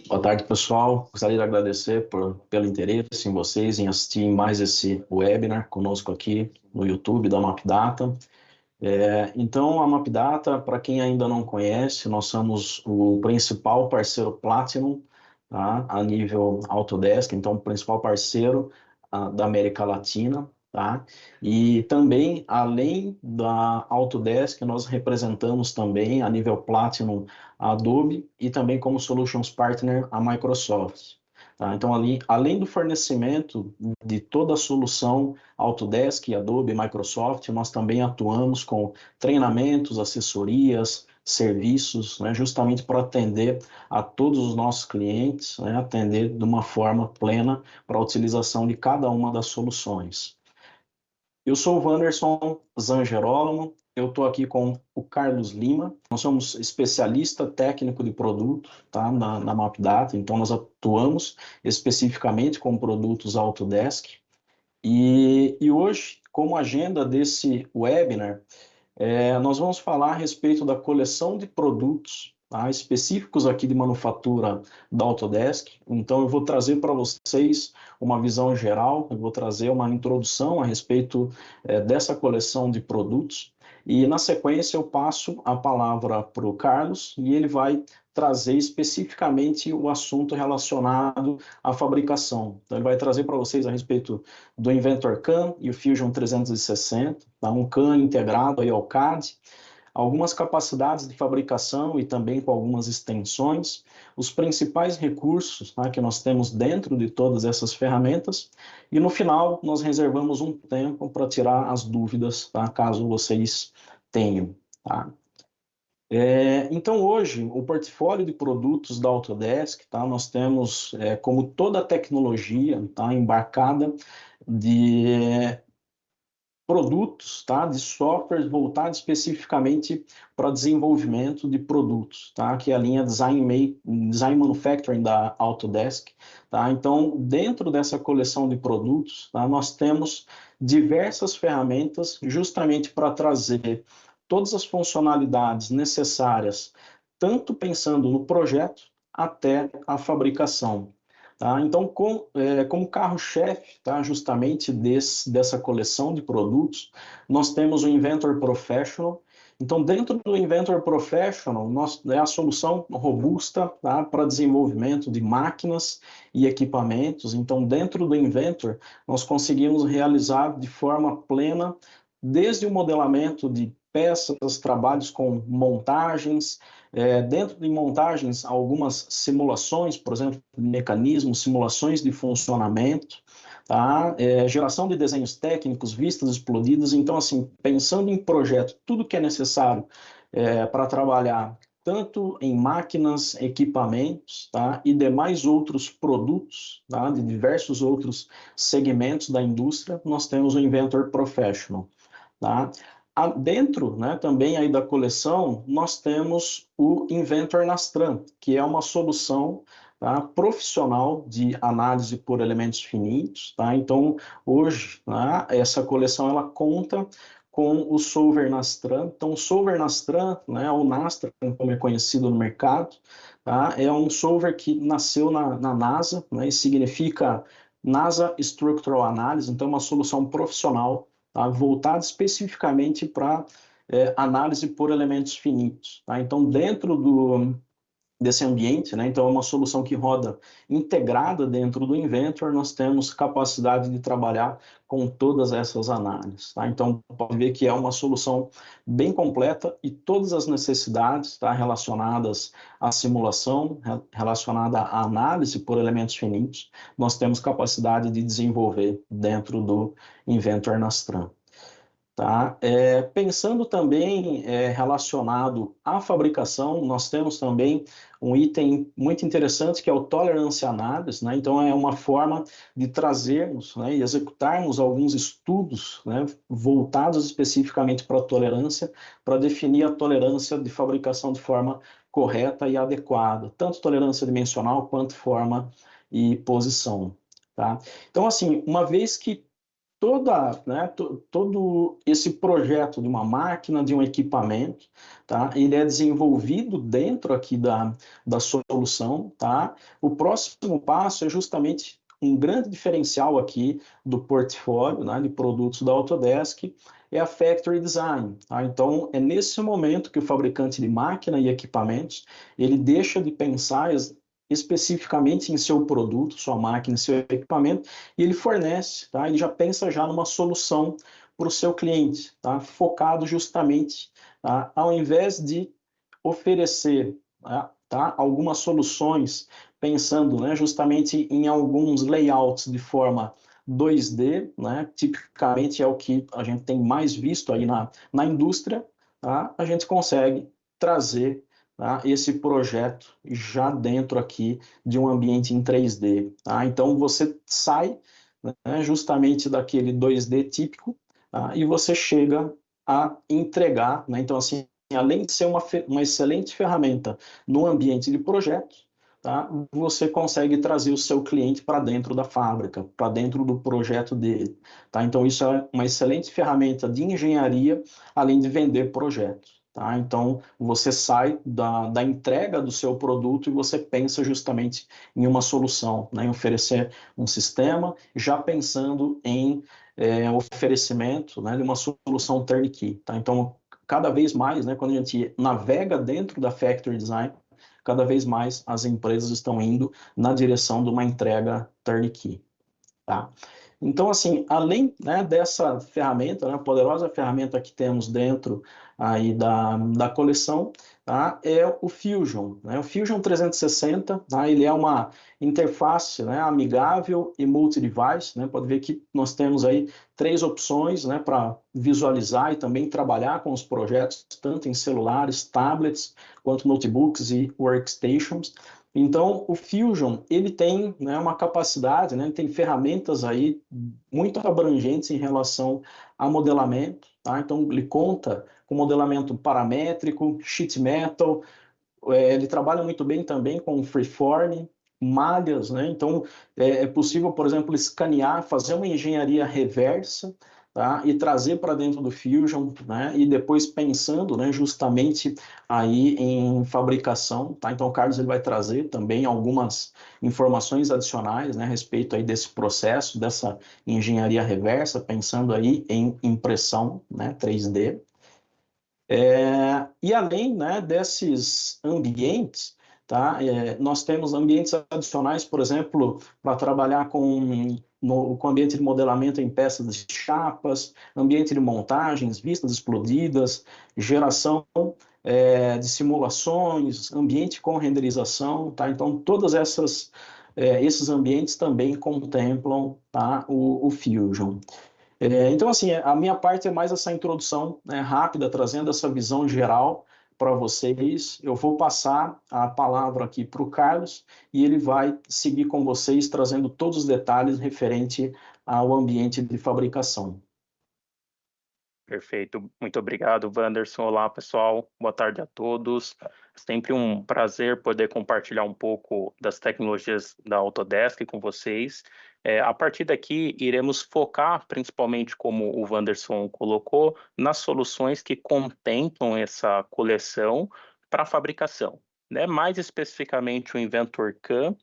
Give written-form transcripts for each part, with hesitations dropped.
Boa tarde, pessoal. Gostaria de agradecer pelo interesse em vocês em assistir mais esse webinar conosco aqui no YouTube da MapData. Então, a MapData, para quem ainda não conhece, nós somos o principal parceiro Platinum, tá? A nível Autodesk, então o principal parceiro da América Latina. Tá? E também, além da Autodesk, nós representamos também a nível Platinum a Adobe e também como Solutions Partner a Microsoft. Tá? Então, ali, além do fornecimento de toda a solução Autodesk, Adobe, Microsoft, nós também atuamos com treinamentos, assessorias, serviços, né, justamente para atender a todos os nossos clientes, né, atender de uma forma plena para a utilização de cada uma das soluções. Eu sou o Wanderson Zangerolamo, eu estou aqui com o Carlos Lima, nós somos especialista técnico de produto, tá, na MapData, então nós atuamos especificamente com produtos Autodesk, e hoje, como agenda desse webinar, nós vamos falar a respeito da coleção de produtos, tá, específicos aqui de manufatura da Autodesk. Então, eu vou trazer para vocês uma visão geral, eu vou trazer uma introdução a respeito dessa coleção de produtos. E, na sequência, eu passo a palavra para o Carlos e ele vai trazer especificamente o assunto relacionado à fabricação. Então, ele vai trazer para vocês a respeito do Inventor CAM e o Fusion 360, tá? Um CAM integrado aí ao CAD, algumas capacidades de fabricação e também com algumas extensões, os principais recursos, tá, que nós temos dentro de todas essas ferramentas, e no final nós reservamos um tempo para tirar as dúvidas, tá, caso vocês tenham. Tá? Então, hoje, o portfólio de produtos da Autodesk, tá, nós temos, como toda a tecnologia, tá, embarcada de produtos, tá, de softwares voltados especificamente para desenvolvimento de produtos, tá, que é a linha Design Manufacturing da Autodesk. Tá? Então, dentro dessa coleção de produtos, tá, nós temos diversas ferramentas justamente para trazer todas as funcionalidades necessárias, tanto pensando no projeto até a fabricação. Tá? Então, como carro-chefe, tá, justamente dessa coleção de produtos, nós temos o Inventor Professional. Então, dentro do Inventor Professional, é a solução robusta, tá, para desenvolvimento de máquinas e equipamentos. Então, dentro do Inventor, nós conseguimos realizar de forma plena, desde o modelamento de peças, trabalhos com montagens, dentro de montagens, algumas simulações, por exemplo, de mecanismos, simulações de funcionamento, tá? Geração de desenhos técnicos, vistas explodidas. Então, assim, pensando em projeto, tudo que é necessário para trabalhar tanto em máquinas, equipamentos, tá? E demais outros produtos, tá? De diversos outros segmentos da indústria, nós temos o Inventor Professional. Tá? Dentro, né, também aí da coleção, nós temos o Inventor Nastran, que é uma solução, tá, profissional de análise por elementos finitos. Tá? Então, hoje, né, essa coleção ela conta com o Solver Nastran. Então, o Solver Nastran, né, o Nastran, como é conhecido no mercado, tá, é um solver que nasceu na NASA, né, e significa NASA Structural Analysis, então é uma solução profissional, tá, voltada especificamente para análise por elementos finitos. Tá? Então, dentro desse ambiente, né, então é uma solução que roda integrada dentro do Inventor, nós temos capacidade de trabalhar com todas essas análises. Tá? Então, pode ver que é uma solução bem completa e todas as necessidades, tá, relacionadas à simulação, relacionada à análise por elementos finitos, nós temos capacidade de desenvolver dentro do Inventor Nastran. Tá? Pensando também relacionado à fabricação, nós temos também um item muito interessante que é o Tolerance Analysis, né? Então é uma forma de trazermos, né, e executarmos alguns estudos, né, voltados especificamente para a tolerância, para definir a tolerância de fabricação de forma correta e adequada, tanto tolerância dimensional quanto forma e posição. Tá? Então, assim, uma vez que todo esse projeto de uma máquina, de um equipamento, tá? Ele é desenvolvido dentro aqui da solução, tá? O próximo passo é justamente um grande diferencial aqui do portfólio, né, de produtos da Autodesk, é a Factory Design, tá? Então, é nesse momento que o fabricante de máquina e equipamentos, ele deixa de pensar especificamente em seu produto, sua máquina, seu equipamento, e ele fornece, tá? Ele já pensa já numa solução para o seu cliente, tá? Focado justamente, tá? Ao invés de oferecer, tá? Algumas soluções, pensando, né, justamente em alguns layouts de forma 2D, né? Tipicamente é o que a gente tem mais visto aí na indústria, tá? A gente consegue trazer, tá, esse projeto já dentro aqui de um ambiente em 3D. Tá? Então você sai, né, justamente daquele 2D típico, tá, e você chega a entregar. Né? Então, assim, além de ser uma excelente ferramenta no ambiente de projetos, tá, você consegue trazer o seu cliente para dentro da fábrica, para dentro do projeto dele. Tá? Então, isso é uma excelente ferramenta de engenharia, além de vender projetos. Tá? Então, você sai da entrega do seu produto e você pensa justamente em uma solução, né? Em oferecer um sistema, já pensando em oferecimento, né, de uma solução turnkey. Tá? Então, cada vez mais, né, quando a gente navega dentro da Factory Design, cada vez mais as empresas estão indo na direção de uma entrega turnkey. Tá? Então, assim, além, né, dessa ferramenta, né, poderosa ferramenta que temos dentro aí da coleção, tá, é o Fusion. Né? O Fusion 360, tá, ele é uma interface, né, amigável e multi-device. Né? Pode ver que nós temos aí 3 opções, né, para visualizar e também trabalhar com os projetos, tanto em celulares, tablets, quanto notebooks e workstations. Então, o Fusion, ele tem, né, uma capacidade, né, tem ferramentas aí muito abrangentes em relação a modelamento, tá? Então, ele conta com modelamento paramétrico, sheet metal, ele trabalha muito bem também com freeform, malhas, né? Então, é possível, por exemplo, escanear, fazer uma engenharia reversa, tá? E trazer para dentro do Fusion, né? E depois pensando, né, justamente aí em fabricação, tá? Então, o Carlos ele vai trazer também algumas informações adicionais, né, a respeito aí desse processo, dessa engenharia reversa, pensando aí em impressão, né, 3D. E além, né, desses ambientes, tá, nós temos ambientes adicionais, por exemplo, para trabalhar com ambiente de modelamento em peças de chapas, ambiente de montagens, vistas explodidas, geração de simulações, ambiente com renderização, tá? Então, todas esses ambientes também contemplam, tá, o Fusion. Então, assim, a minha parte é mais essa introdução, né, rápida, trazendo essa visão geral para vocês. Eu vou passar a palavra aqui para o Carlos e ele vai seguir com vocês, trazendo todos os detalhes referente ao ambiente de fabricação. Perfeito, muito obrigado, Wanderson. Olá, pessoal, boa tarde a todos. Sempre um prazer poder compartilhar um pouco das tecnologias da Autodesk com vocês. A partir daqui, iremos focar, principalmente como o Wanderson colocou, nas soluções que contemplam essa coleção para fabricação, né? Mais especificamente o Inventor CAM,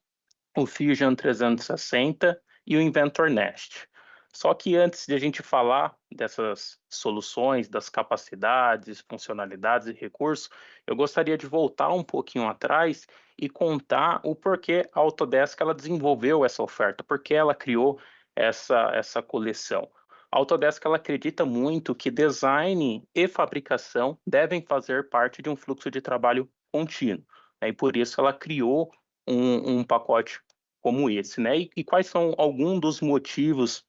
o Fusion 360 e o Inventor Nest. Só que antes de a gente falar dessas soluções, das capacidades, funcionalidades e recursos, eu gostaria de voltar um pouquinho atrás e contar o porquê a Autodesk ela desenvolveu essa oferta, porque ela criou essa coleção. A Autodesk ela acredita muito que design e fabricação devem fazer parte de um fluxo de trabalho contínuo, né? E por isso ela criou um pacote como esse, né? E quais são alguns dos motivos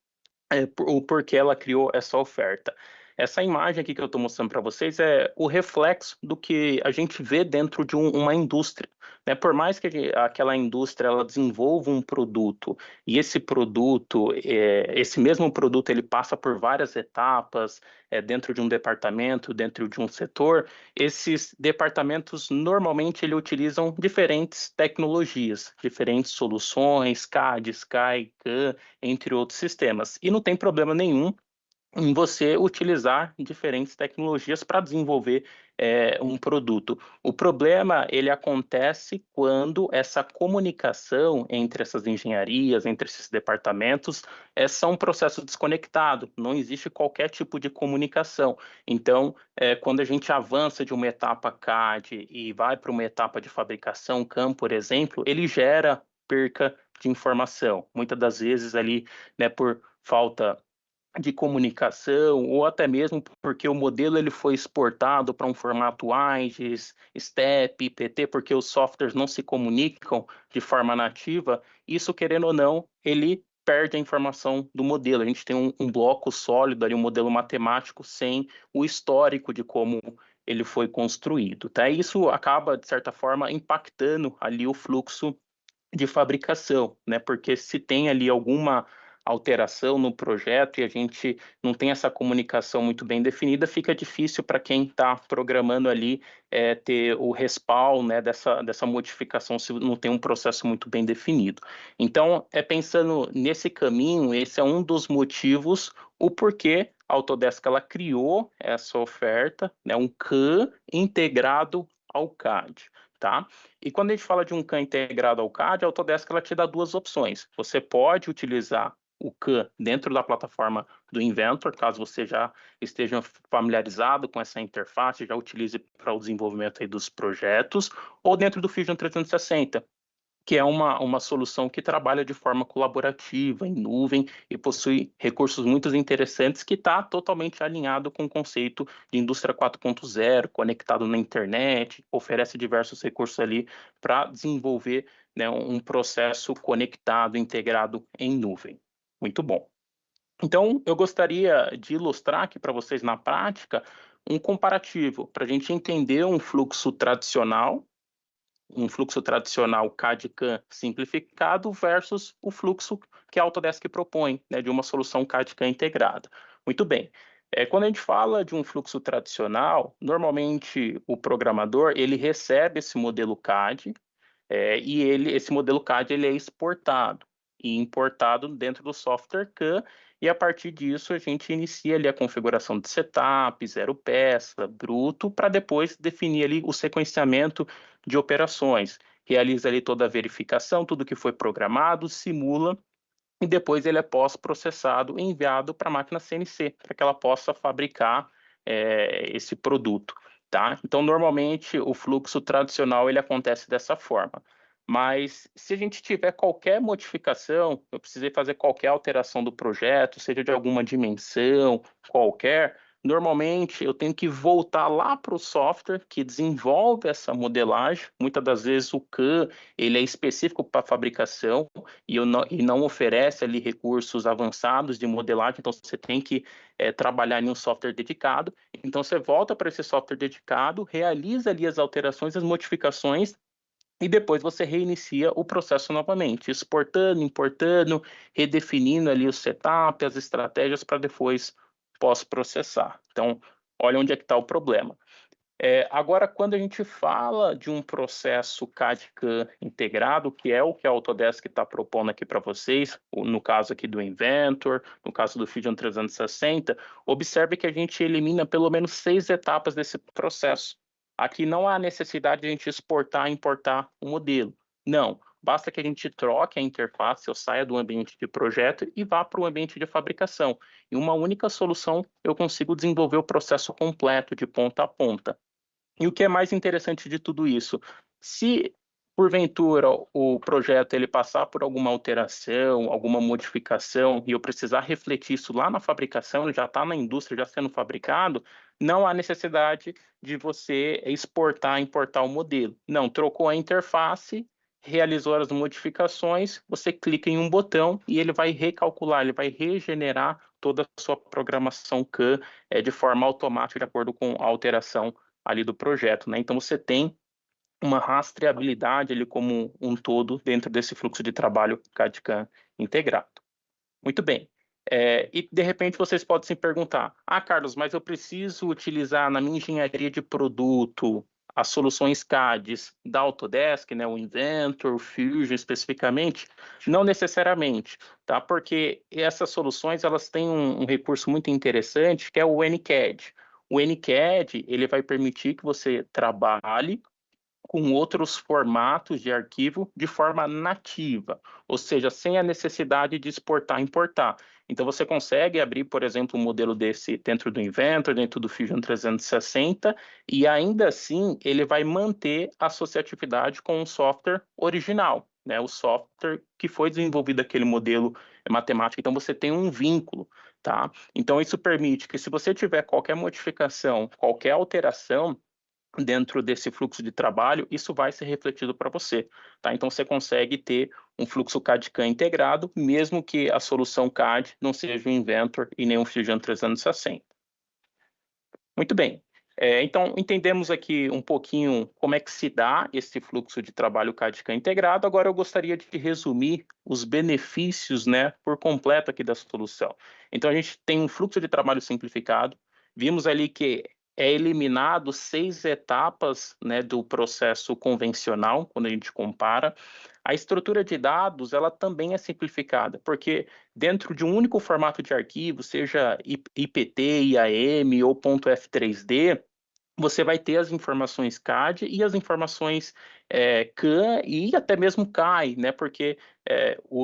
o porquê ela criou essa oferta? Essa imagem aqui que eu estou mostrando para vocês é o reflexo do que a gente vê dentro de uma indústria, né? Por mais que aquela indústria ela desenvolva um produto e esse produto, esse mesmo produto, ele passa por várias etapas dentro de um departamento, dentro de um setor, esses departamentos normalmente ele utilizam diferentes tecnologias, diferentes soluções, CAD, SCAI, CAM, entre outros sistemas. E não tem problema nenhum em você utilizar diferentes tecnologias para desenvolver um produto. O problema, ele acontece quando essa comunicação entre essas engenharias, entre esses departamentos, são um processo desconectado, não existe qualquer tipo de comunicação. Então, quando a gente avança de uma etapa CAD e vai para uma etapa de fabricação CAM, por exemplo, ele gera perca de informação, muitas das vezes ali, né, por falta de comunicação, ou até mesmo porque o modelo ele foi exportado para um formato AGES, STEP, PT, porque os softwares não se comunicam de forma nativa, isso, querendo ou não, ele perde a informação do modelo. A gente tem um bloco sólido ali, um modelo matemático sem o histórico de como ele foi construído, tá? Isso acaba, de certa forma, impactando ali o fluxo de fabricação, né? Porque se tem ali alguma alteração no projeto e a gente não tem essa comunicação muito bem definida, fica difícil para quem está programando ali ter o respaldo, né, dessa modificação se não tem um processo muito bem definido. Então, pensando nesse caminho, esse é um dos motivos, o porquê a Autodesk ela criou essa oferta, né, um CAM integrado ao CAD. Tá? E quando a gente fala de um CAM integrado ao CAD, a Autodesk ela te dá duas opções. Você pode utilizar o CAM dentro da plataforma do Inventor, caso você já esteja familiarizado com essa interface, já utilize para o desenvolvimento aí dos projetos, ou dentro do Fusion 360, que é uma solução que trabalha de forma colaborativa, em nuvem, e possui recursos muito interessantes que está totalmente alinhado com o conceito de indústria 4.0, conectado na internet, oferece diversos recursos ali para desenvolver, né, um processo conectado, integrado em nuvem. Muito bom. Então, eu gostaria de ilustrar aqui para vocês na prática um comparativo, para a gente entender um fluxo tradicional CAD/CAM simplificado versus o fluxo que a Autodesk propõe, né, de uma solução CAD/CAM integrada. Muito bem. Quando a gente fala de um fluxo tradicional, normalmente o programador ele recebe esse modelo CAD e esse modelo CAD ele é exportado e importado dentro do software CAM, e a partir disso a gente inicia ali a configuração de setup, zero peça, bruto, para depois definir ali o sequenciamento de operações. Realiza ali toda a verificação, tudo que foi programado, simula, e depois ele é pós-processado e enviado para a máquina CNC, para que ela possa fabricar esse produto. Tá? Então, normalmente, o fluxo tradicional ele acontece dessa forma. Mas, se a gente tiver qualquer modificação, eu precisei fazer qualquer alteração do projeto, seja de alguma dimensão, qualquer, normalmente eu tenho que voltar lá para o software que desenvolve essa modelagem. Muitas das vezes o CAM ele é específico para fabricação e não oferece ali recursos avançados de modelagem, então você tem que trabalhar em um software dedicado. Então você volta para esse software dedicado, realiza ali as alterações, as modificações, e depois você reinicia o processo novamente, exportando, importando, redefinindo ali o setup, as estratégias para depois pós-processar. Então, olha onde é que está o problema. Agora, quando a gente fala de um processo CAD/CAM integrado, que é o que a Autodesk está propondo aqui para vocês, no caso aqui do Inventor, no caso do Fusion 360, observe que a gente elimina pelo menos 6 etapas desse processo. Aqui não há necessidade de a gente exportar e importar o modelo. Não, basta que a gente troque a interface, ou saia do ambiente de projeto e vá para o ambiente de fabricação. Em uma única solução, eu consigo desenvolver o processo completo, de ponta a ponta. E o que é mais interessante de tudo isso? Se, porventura, o projeto ele passar por alguma alteração, alguma modificação, e eu precisar refletir isso lá na fabricação, ele já está na indústria, já sendo fabricado, não há necessidade de você exportar, importar o modelo. Não, trocou a interface, realizou as modificações, você clica em um botão e ele vai recalcular, ele vai regenerar toda a sua programação CAN de forma automática, de acordo com a alteração ali do projeto, né? Então, você tem uma rastreabilidade ali como um todo dentro desse fluxo de trabalho CAD/CAM integrado. Muito bem. E, de repente, vocês podem se perguntar, Carlos, mas eu preciso utilizar na minha engenharia de produto as soluções CADs da Autodesk, né, o Inventor, o Fusion especificamente? Não necessariamente, tá? Porque essas soluções, elas têm um recurso muito interessante, que é o NCAD. O NCAD, ele vai permitir que você trabalhe com outros formatos de arquivo de forma nativa, ou seja, sem a necessidade de exportar e importar. Então, você consegue abrir, por exemplo, um modelo desse dentro do Inventor, dentro do Fusion 360, e ainda assim ele vai manter a associatividade com o software original, né? O software que foi desenvolvido aquele modelo matemático. Então, você tem um vínculo, tá? Então, isso permite que, se você tiver qualquer modificação, qualquer alteração dentro desse fluxo de trabalho, isso vai ser refletido para você, tá? Então, você consegue ter um fluxo CAD/CAM integrado, mesmo que a solução CAD não seja um Inventor e nem um Fusion 360. Muito bem. Então, entendemos aqui um pouquinho como é que se dá esse fluxo de trabalho CAD/CAM integrado. Agora, eu gostaria de resumir os benefícios, né, por completo aqui da solução. Então, a gente tem um fluxo de trabalho simplificado. Vimos ali que é eliminado 6 etapas, né, do processo convencional, quando a gente compara. A estrutura de dados, ela também é simplificada, porque dentro de um único formato de arquivo, seja IPT, IAM ou .f3D, você vai ter as informações CAD e as informações CAM e até mesmo CAI, né, porque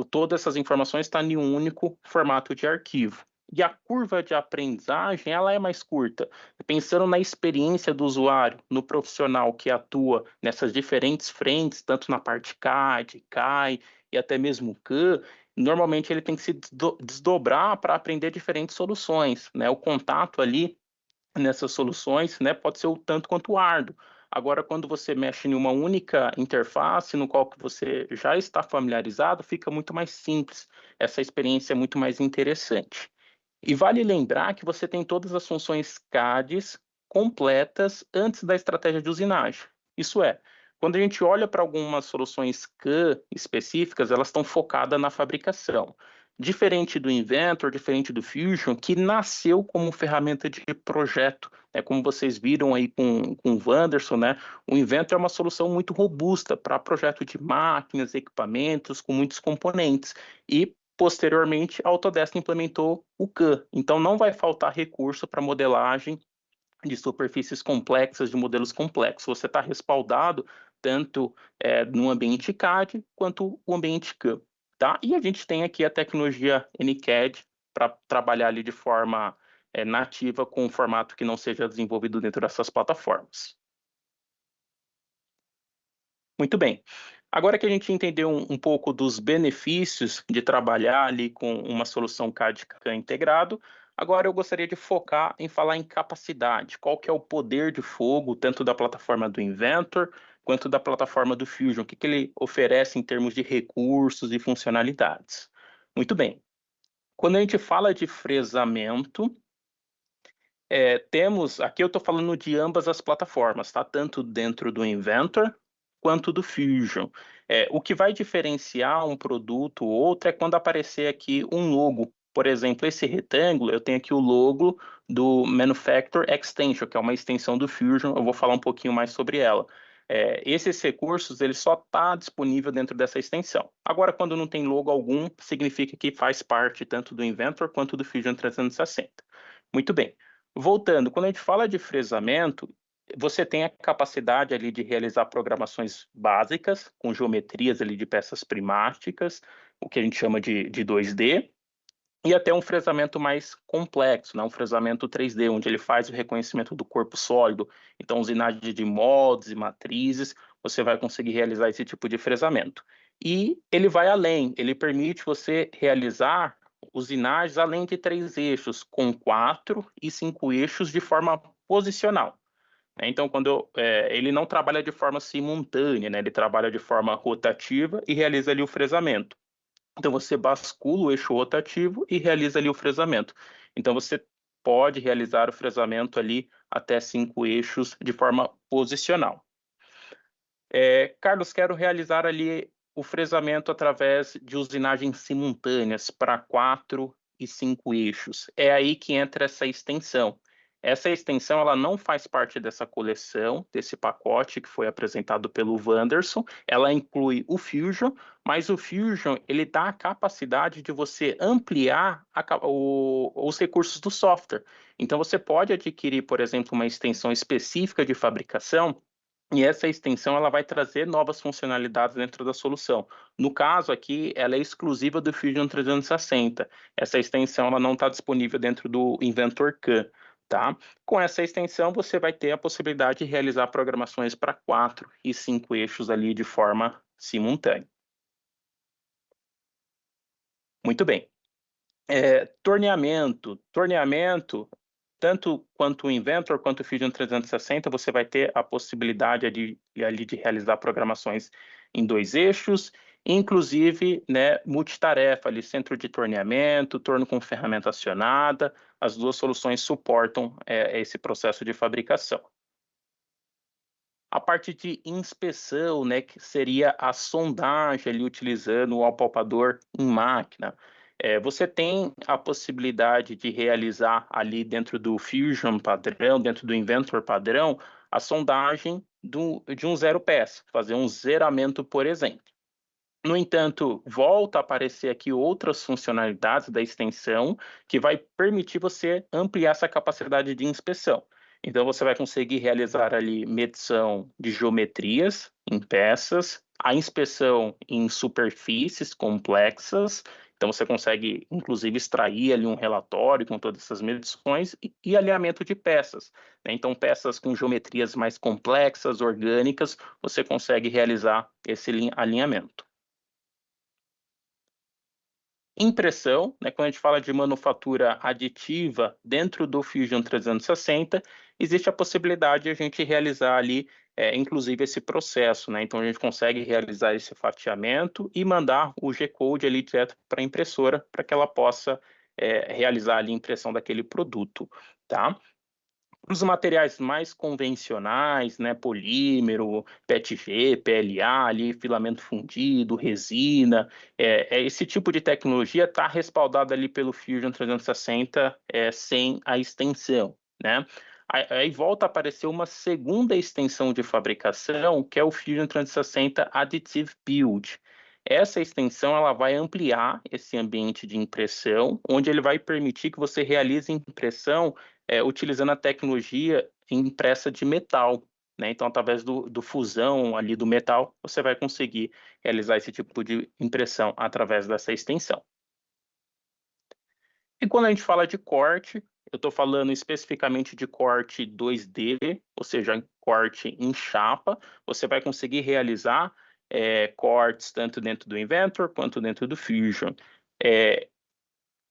todas essas informações estão em um único formato de arquivo. E a curva de aprendizagem, ela é mais curta. Pensando na experiência do usuário, no profissional que atua nessas diferentes frentes, tanto na parte CAD, CAI e até mesmo CAM, normalmente ele tem que se desdobrar para aprender diferentes soluções, né? O contato ali nessas soluções, né, pode ser o tanto quanto árduo. Agora, quando você mexe em uma única interface, no qual que você já está familiarizado, fica muito mais simples. Essa experiência é muito mais interessante. E vale lembrar que você tem todas as funções CADs completas antes da estratégia de usinagem. Isso é, quando a gente olha para algumas soluções CAM específicas, elas estão focadas na fabricação. Diferente do Inventor, diferente do Fusion, que nasceu como ferramenta de projeto, né? Como vocês viram aí com o Wanderson, né? O Inventor é uma solução muito robusta para projeto de máquinas, equipamentos, com muitos componentes. E posteriormente, a Autodesk implementou o CAM. Então, não vai faltar recurso para modelagem de superfícies complexas, de modelos complexos. Você está respaldado tanto no ambiente CAD quanto o ambiente CAM. Tá? E a gente tem aqui a tecnologia NCAD para trabalhar ali de forma nativa com um formato que não seja desenvolvido dentro dessas plataformas. Muito bem. Agora que a gente entendeu um pouco dos benefícios de trabalhar ali com uma solução CAD/CAM integrado, agora eu gostaria de focar em falar em capacidade. Qual que é o poder de fogo, tanto da plataforma do Inventor, quanto da plataforma do Fusion? O que ele oferece em termos de recursos e funcionalidades? Muito bem. Quando a gente fala de fresamento, aqui eu estou falando de ambas as plataformas, tá? Tanto dentro do Inventor quanto do Fusion. O que vai diferenciar um produto ou outro é quando aparecer aqui um logo. Por exemplo, esse retângulo, eu tenho aqui o logo do Manufacturer Extension, que é uma extensão do Fusion, eu vou falar um pouquinho mais sobre ela. Esses recursos, ele só está disponível dentro dessa extensão. Agora, quando não tem logo algum, significa que faz parte tanto do Inventor quanto do Fusion 360. Muito bem. Voltando, quando a gente fala de fresamento, você tem a capacidade ali de realizar programações básicas, com geometrias ali de peças primáticas, o que a gente chama de 2D, e até um fresamento mais complexo, né? Um fresamento 3D, onde ele faz o reconhecimento do corpo sólido. Então, usinagem de moldes e matrizes, você vai conseguir realizar esse tipo de fresamento. E ele vai além, ele permite você realizar usinagens além de 3 eixos, com 4 e 5 eixos de forma posicional. Então, ele não trabalha de forma simultânea, né? Ele trabalha de forma rotativa e realiza ali o fresamento. Então, você bascula o eixo rotativo e realiza ali o fresamento. Então, você pode realizar o fresamento ali até 5 eixos de forma posicional. Carlos, quero realizar ali o fresamento através de usinagens simultâneas para 4 e 5 eixos. É aí que entra essa extensão. Essa extensão ela não faz parte dessa coleção, desse pacote que foi apresentado pelo Wanderson. Ela inclui o Fusion, mas o Fusion ele dá a capacidade de você ampliar os recursos do software. Então você pode adquirir, por exemplo, uma extensão específica de fabricação e essa extensão ela vai trazer novas funcionalidades dentro da solução. No caso aqui, ela é exclusiva do Fusion 360. Essa extensão ela não está disponível dentro do Inventor CAM. Tá? Com essa extensão, você vai ter a possibilidade de realizar programações para 4 e 5 eixos ali de forma simultânea. Muito bem. Torneamento, tanto quanto o Inventor quanto o Fusion 360, você vai ter a possibilidade de realizar programações em 2 eixos, inclusive, né, multitarefa, ali, centro de torneamento, torno com ferramenta acionada, as duas soluções suportam esse processo de fabricação. A parte de inspeção, né, que seria a sondagem ali utilizando o apalpador em máquina. Você tem a possibilidade de realizar ali dentro do Fusion padrão, dentro do Inventor padrão, a sondagem de um zero pass, fazer um zeramento, por exemplo. No entanto, volta a aparecer aqui outras funcionalidades da extensão que vai permitir você ampliar essa capacidade de inspeção. Então, você vai conseguir realizar ali medição de geometrias em peças, a inspeção em superfícies complexas. Então, você consegue, inclusive, extrair ali um relatório com todas essas medições e alinhamento de peças, né? Então, peças com geometrias mais complexas, orgânicas, você consegue realizar esse alinhamento. Impressão, né, quando a gente fala de manufatura aditiva dentro do Fusion 360, existe a possibilidade de a gente realizar ali, inclusive, esse processo, né? Então, a gente consegue realizar esse fatiamento e mandar o G-Code ali direto para a impressora, para que ela possa realizar ali a impressão daquele produto, tá? Para os materiais mais convencionais, né, polímero, PETG, PLA, ali, filamento fundido, resina, esse tipo de tecnologia está respaldado ali pelo Fusion 360 sem a extensão, né? Aí volta a aparecer uma segunda extensão de fabricação, que é o Fusion 360 Additive Build. Essa extensão ela vai ampliar esse ambiente de impressão, onde ele vai permitir que você realize impressão utilizando a tecnologia impressa de metal, né? Então, através do fusão ali do metal, você vai conseguir realizar esse tipo de impressão através dessa extensão. E quando a gente fala de corte, eu estou falando especificamente de corte 2D, ou seja, corte em chapa. Você vai conseguir realizar cortes tanto dentro do Inventor quanto dentro do Fusion.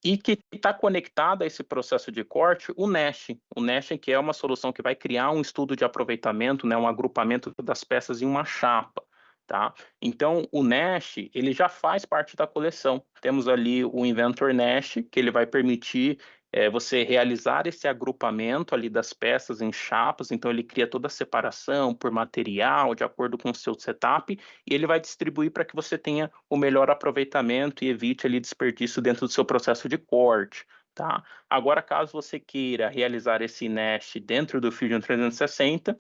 E que está conectado a esse processo de corte o Nest. O Nest que é uma solução que vai criar um estudo de aproveitamento, né, um agrupamento das peças em uma chapa. Tá? Então, o Nest ele já faz parte da coleção. Temos ali o Inventor Nest, que ele vai permitir você realizar esse agrupamento ali das peças em chapas. Então, ele cria toda a separação por material, de acordo com o seu setup, e ele vai distribuir para que você tenha o melhor aproveitamento e evite ali desperdício dentro do seu processo de corte. Tá? Agora, caso você queira realizar esse Nest dentro do Fusion 360,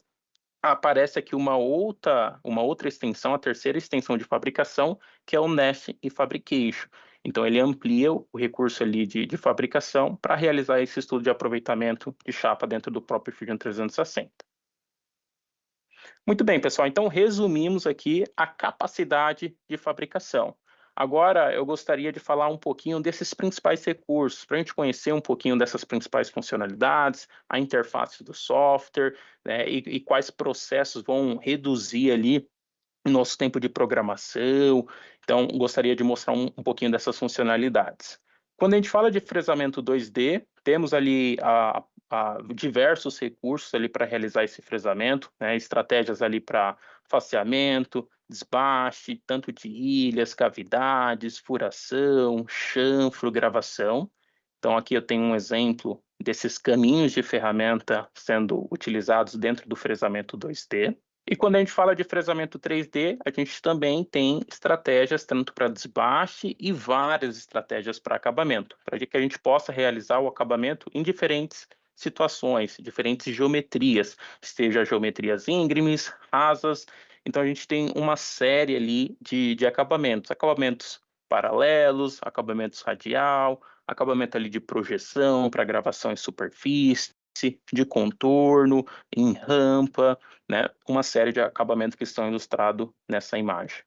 aparece aqui uma outra extensão, a terceira extensão de fabricação, que é o Nest e Fabrication. Então, ele amplia o recurso ali de fabricação para realizar esse estudo de aproveitamento de chapa dentro do próprio Fusion 360. Muito bem, pessoal. Então, resumimos aqui a capacidade de fabricação. Agora, eu gostaria de falar um pouquinho desses principais recursos, para a gente conhecer um pouquinho dessas principais funcionalidades, a interface do software, né, e quais processos vão reduzir ali nosso tempo de programação. Então, gostaria de mostrar um pouquinho dessas funcionalidades. Quando a gente fala de fresamento 2D, temos ali diversos recursos ali para realizar esse fresamento, né? Estratégias ali para faceamento, desbaste, tanto de ilhas, cavidades, furação, chanfro, gravação. Então aqui eu tenho um exemplo desses caminhos de ferramenta sendo utilizados dentro do fresamento 2D. E quando a gente fala de fresamento 3D, a gente também tem estratégias tanto para desbaste e várias estratégias para acabamento, para que a gente possa realizar o acabamento em diferentes situações, diferentes geometrias, seja geometrias íngremes, rasas. Então a gente tem uma série ali de acabamentos paralelos, acabamentos radial, acabamento ali de projeção para gravação em superfície, de contorno, em rampa, né? Uma série de acabamentos que estão ilustrados nessa imagem.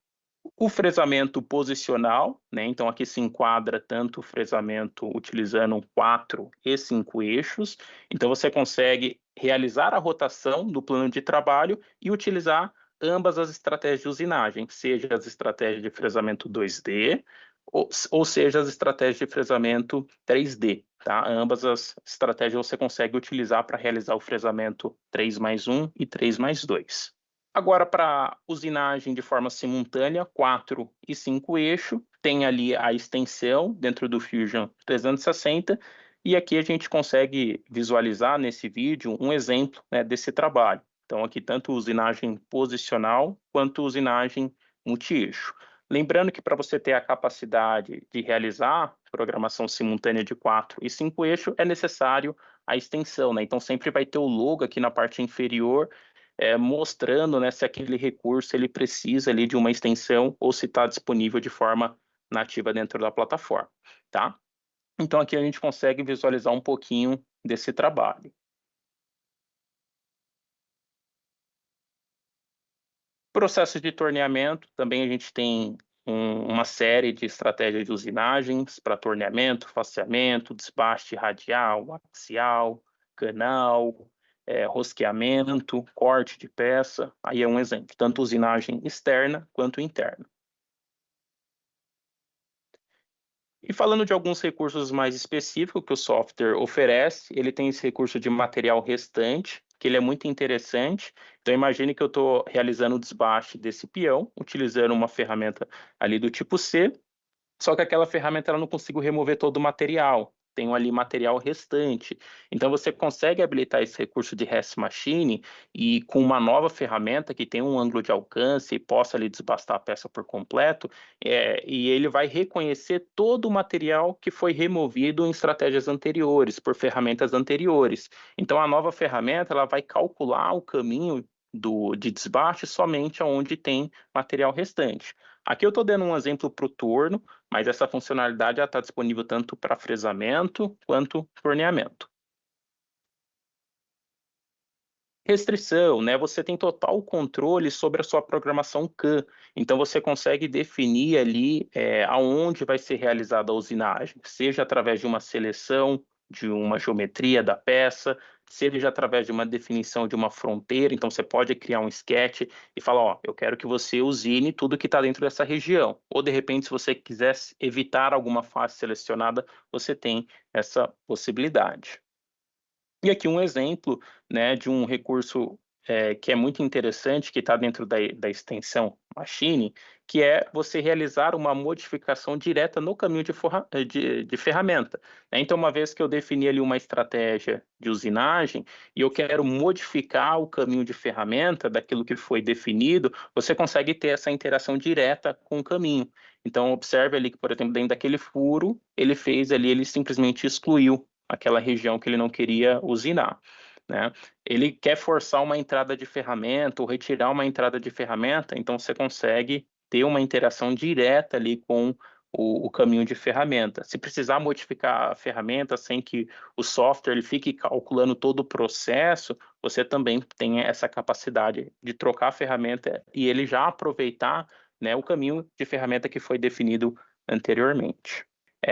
O fresamento posicional, né? Então aqui se enquadra tanto o fresamento utilizando 4 e 5 eixos. Então você consegue realizar a rotação do plano de trabalho e utilizar ambas as estratégias de usinagem, seja as estratégias de fresamento 2D, ou seja as estratégias de fresamento 3D. Tá? Ambas as estratégias você consegue utilizar para realizar o fresamento 3+1 e 3+2. Agora, para usinagem de forma simultânea, 4 e 5 eixos, tem ali a extensão dentro do Fusion 360, e aqui a gente consegue visualizar nesse vídeo um exemplo, né, desse trabalho. Então, aqui tanto usinagem posicional quanto usinagem multi-eixo. Lembrando que para você ter a capacidade de realizar programação simultânea de 4 e 5 eixos, é necessário a extensão, né? Então, sempre vai ter o logo aqui na parte inferior, mostrando, né, se aquele recurso ele precisa ali de uma extensão ou se está disponível de forma nativa dentro da plataforma, tá? Então aqui a gente consegue visualizar um pouquinho desse trabalho. Processo de torneamento, também a gente tem uma série de estratégias de usinagens para torneamento, faceamento, desbaste radial, axial, canal, rosqueamento, corte de peça. Aí é um exemplo, tanto usinagem externa quanto interna. E falando de alguns recursos mais específicos que o software oferece, ele tem esse recurso de material restante, que ele é muito interessante. Então imagine que eu estou realizando o desbaste desse peão, utilizando uma ferramenta ali do tipo C, só que aquela ferramenta ela não consigo remover todo o material, tenho ali material restante. Então você consegue habilitar esse recurso de Rest Machine e com uma nova ferramenta que tem um ângulo de alcance e possa ali desbastar a peça por completo, e ele vai reconhecer todo o material que foi removido em estratégias anteriores, por ferramentas anteriores. Então a nova ferramenta ela vai calcular o caminho de desbaste somente onde tem material restante. Aqui eu estou dando um exemplo para o torno, mas essa funcionalidade está disponível tanto para fresamento quanto torneamento. Restrição, né? Você tem total controle sobre a sua programação CAM. Então você consegue definir ali aonde vai ser realizada a usinagem, seja através de uma seleção de uma geometria da peça, seja através de uma definição de uma fronteira. Então você pode criar um sketch e falar, ó, eu quero que você usine tudo que está dentro dessa região. Ou de repente, se você quiser evitar alguma face selecionada, você tem essa possibilidade. E aqui um exemplo, né, de um recurso que é muito interessante, que está dentro da extensão Machine, que é você realizar uma modificação direta no caminho de ferramenta. Né? Então, uma vez que eu defini ali uma estratégia de usinagem e eu quero modificar o caminho de ferramenta daquilo que foi definido, você consegue ter essa interação direta com o caminho. Então, observe ali que, por exemplo, dentro daquele furo, ele fez ali, ele simplesmente excluiu aquela região que ele não queria usinar, né? Ele quer forçar uma entrada de ferramenta ou retirar uma entrada de ferramenta, então você consegue ter uma interação direta ali com o caminho de ferramenta. Se precisar modificar a ferramenta sem que o software ele fique calculando todo o processo, você também tem essa capacidade de trocar a ferramenta e ele já aproveitar, né, o caminho de ferramenta que foi definido anteriormente.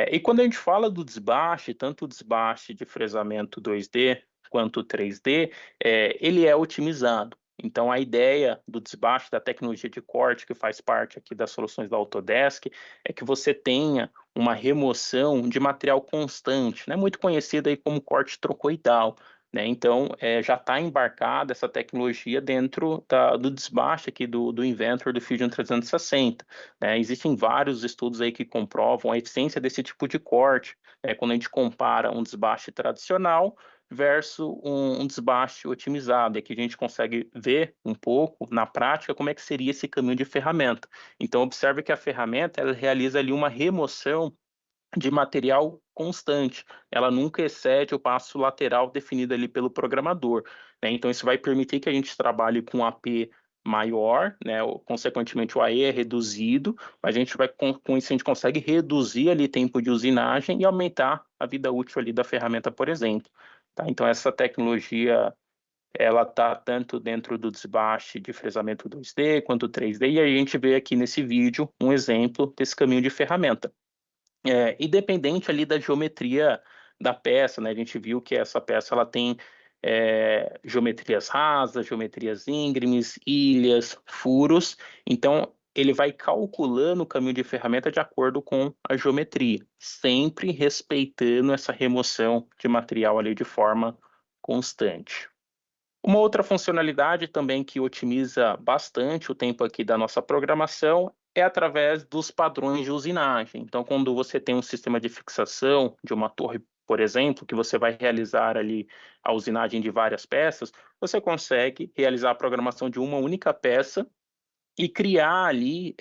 E quando a gente fala do desbaste, tanto o desbaste de fresamento 2D quanto 3D, ele é otimizado. Então, a ideia do desbaste da tecnologia de corte, que faz parte aqui das soluções da Autodesk, é que você tenha uma remoção de material constante, né? Muito conhecido aí como corte trocoidal. né? Então, já está embarcada essa tecnologia dentro do desbaste aqui do Inventor do Fusion 360, né? Existem vários estudos aí que comprovam a eficiência desse tipo de corte, né? Quando a gente compara um desbaste tradicional versus um desbaste otimizado. E aqui a gente consegue ver um pouco, na prática, como é que seria esse caminho de ferramenta. Então, observe que a ferramenta ela realiza ali uma remoção de material constante. Ela nunca excede o passo lateral definido ali pelo programador, né? Então, isso vai permitir que a gente trabalhe com AP maior, né? Consequentemente, o AE é reduzido, mas a gente vai, com isso a gente consegue reduzir ali tempo de usinagem e aumentar a vida útil ali da ferramenta, por exemplo. Tá? Então, essa tecnologia ela está tanto dentro do desbaste de fresamento 2D quanto 3D, e a gente vê aqui nesse vídeo um exemplo desse caminho de ferramenta. Independente ali da geometria da peça, né? A gente viu que essa peça ela tem geometrias rasas, geometrias íngremes, ilhas, furos. Então, ele vai calculando o caminho de ferramenta de acordo com a geometria, sempre respeitando essa remoção de material ali de forma constante. Uma outra funcionalidade também que otimiza bastante o tempo aqui da nossa programação é através dos padrões de usinagem. Então, quando você tem um sistema de fixação de uma torre, por exemplo, que você vai realizar ali a usinagem de várias peças, você consegue realizar a programação de uma única peça e criar ali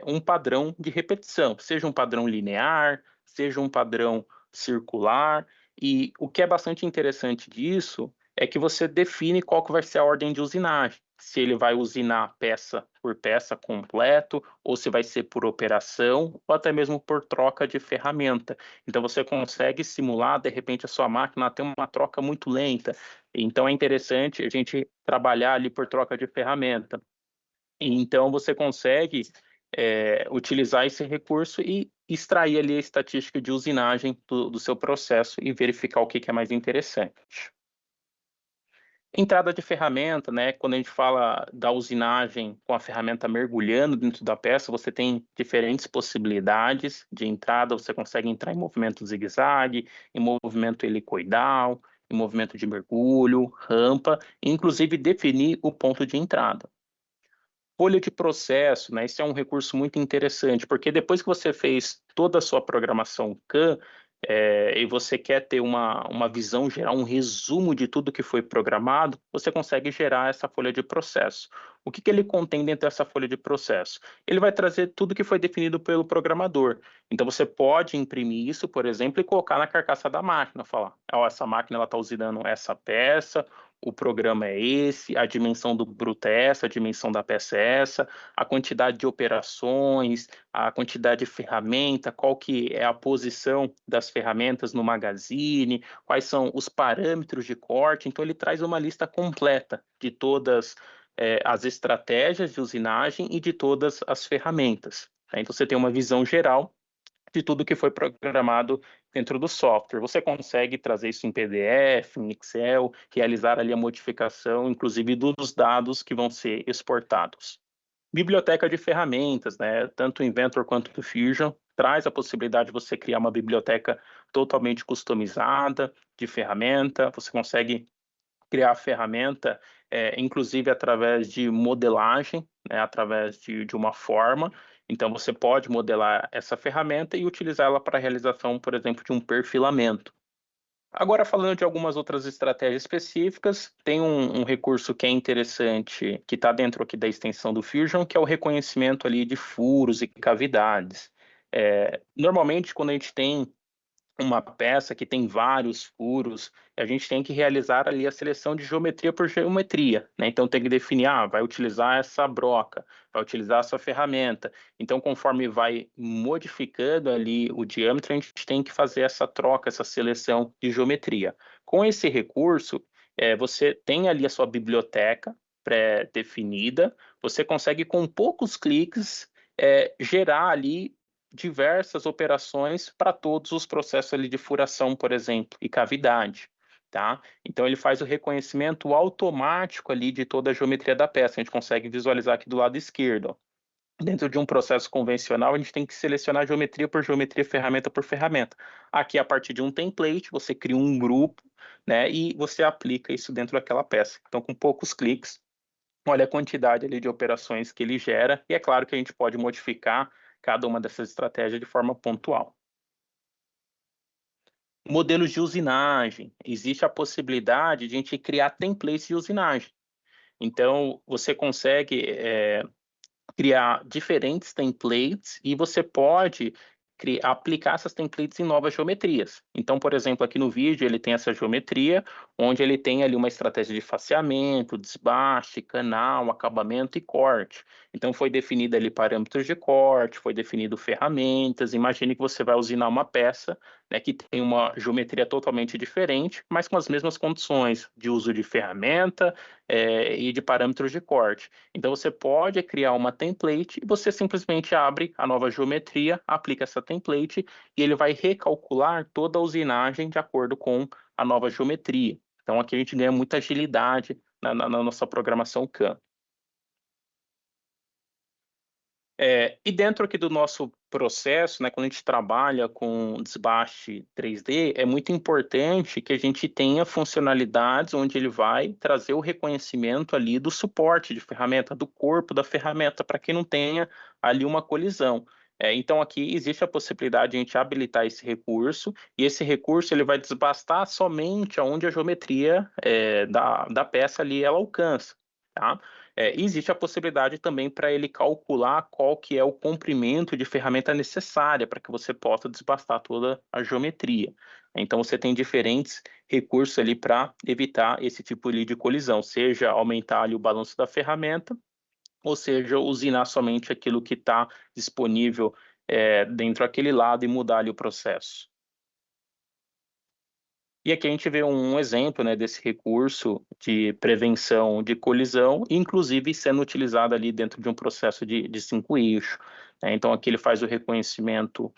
um padrão de repetição, seja um padrão linear, seja um padrão circular. E o que é bastante interessante disso é que você define qual que vai ser a ordem de usinagem. Se ele vai usinar peça por peça completo, ou se vai ser por operação, ou até mesmo por troca de ferramenta. Então você consegue simular, de repente, a sua máquina tem uma troca muito lenta. Então é interessante a gente trabalhar ali por troca de ferramenta. Então, você consegue utilizar esse recurso e extrair ali a estatística de usinagem do seu processo e verificar o que é mais interessante. Entrada de ferramenta, né? Quando a gente fala da usinagem com a ferramenta mergulhando dentro da peça, você tem diferentes possibilidades de entrada. Você consegue entrar em movimento zigue-zague, em movimento helicoidal, em movimento de mergulho, rampa, e inclusive definir o ponto de entrada. Folha de processo, né? Esse é um recurso muito interessante, porque depois que você fez toda a sua programação CAM, e você quer ter uma visão geral, um resumo de tudo que foi programado, você consegue gerar essa folha de processo. O que ele contém dentro dessa folha de processo? Ele vai trazer tudo que foi definido pelo programador. Então, você pode imprimir isso, por exemplo, e colocar na carcaça da máquina, falar, essa máquina está usinando essa peça, o programa é esse, a dimensão do bruto é essa, a dimensão da peça é essa, a quantidade de operações, a quantidade de ferramenta, qual que é a posição das ferramentas no magazine, quais são os parâmetros de corte. Então, ele traz uma lista completa de todas as estratégias de usinagem e de todas as ferramentas. Então, você tem uma visão geral de tudo que foi programado dentro do software. Você consegue trazer isso em PDF, em Excel, realizar ali a modificação, inclusive dos dados que vão ser exportados. Biblioteca de ferramentas, né? Tanto o Inventor quanto o Fusion traz a possibilidade de você criar uma biblioteca totalmente customizada de ferramenta. Você consegue criar a ferramenta, inclusive através de modelagem, né, através de uma forma. Então, você pode modelar essa ferramenta e utilizá-la para a realização, por exemplo, de um perfilamento. Agora, falando de algumas outras estratégias específicas, tem um recurso que é interessante, que está dentro aqui da extensão do Fusion, que é o reconhecimento ali de furos e cavidades. Normalmente, quando a gente tem uma peça que tem vários furos, a gente tem que realizar ali a seleção de geometria por geometria, né? Então tem que definir, vai utilizar essa broca, vai utilizar essa ferramenta. Então, conforme vai modificando ali o diâmetro, a gente tem que fazer essa troca, essa seleção de geometria. Com esse recurso, você tem ali a sua biblioteca pré-definida, você consegue com poucos cliques gerar ali diversas operações para todos os processos ali de furação, por exemplo, e cavidade, tá? Então ele faz o reconhecimento automático ali de toda a geometria da peça. A gente consegue visualizar aqui do lado esquerdo, ó. dentro de um processo convencional, a gente tem que selecionar geometria por geometria, ferramenta por ferramenta. Aqui, a partir de um template, você cria um grupo, né, e você aplica isso dentro daquela peça. Então, com poucos cliques, olha a quantidade ali de operações que ele gera, e é claro que a gente pode modificar cada uma dessas estratégias de forma pontual. Modelos de usinagem. Existe a possibilidade de a gente criar templates de usinagem. Então, você consegue criar diferentes templates e você pode aplicar essas templates em novas geometrias. Então, por exemplo, aqui no vídeo ele tem essa geometria, onde ele tem ali uma estratégia de faceamento, desbaste, canal, acabamento e corte. Então, foi definido ali parâmetros de corte, foi definido ferramentas. Imagine que você vai usinar uma peça, né, que tem uma geometria totalmente diferente, mas com as mesmas condições de uso de ferramenta e de parâmetros de corte. Então, você pode criar uma template e você simplesmente abre a nova geometria, aplica essa template e ele vai recalcular toda a usinagem de acordo com a nova geometria. Então, aqui a gente ganha muita agilidade na nossa programação CAM. E dentro aqui do nosso processo, né, quando a gente trabalha com desbaste 3D, é muito importante que a gente tenha funcionalidades onde ele vai trazer o reconhecimento ali do suporte de ferramenta, do corpo da ferramenta, para que não tenha ali uma colisão. Então aqui existe a possibilidade de a gente habilitar esse recurso, e esse recurso ele vai desbastar somente aonde a geometria da peça ali ela alcança, tá? Existe a possibilidade também para ele calcular qual que é o comprimento de ferramenta necessária para que você possa desbastar toda a geometria. Então, você tem diferentes recursos ali para evitar esse tipo ali de colisão, seja aumentar ali o balanço da ferramenta, ou seja, usinar somente aquilo que está disponível dentro daquele lado e mudar ali o processo. E aqui a gente vê um exemplo, né, desse recurso de prevenção de colisão, inclusive sendo utilizado ali dentro de um processo de 5 eixos. Né? Então aqui ele faz o reconhecimento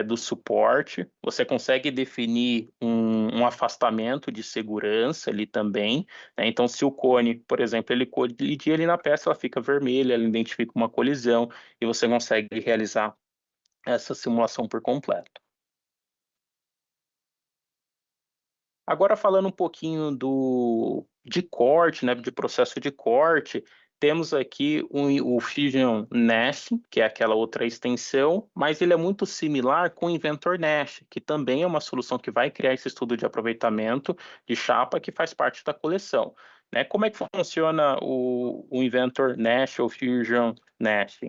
do suporte, você consegue definir um afastamento de segurança ali também. Né? Então se o cone, por exemplo, ele colidir ali na peça, ela fica vermelha, ela identifica uma colisão e você consegue realizar essa simulação por completo. Agora falando um pouquinho de corte, né, de processo de corte, temos aqui o Fusion Mesh, que é aquela outra extensão, mas ele é muito similar com o Inventor Mesh, que também é uma solução que vai criar esse estudo de aproveitamento de chapa que faz parte da coleção. Né? Como é que funciona o Inventor Mesh ou Fusion Mesh?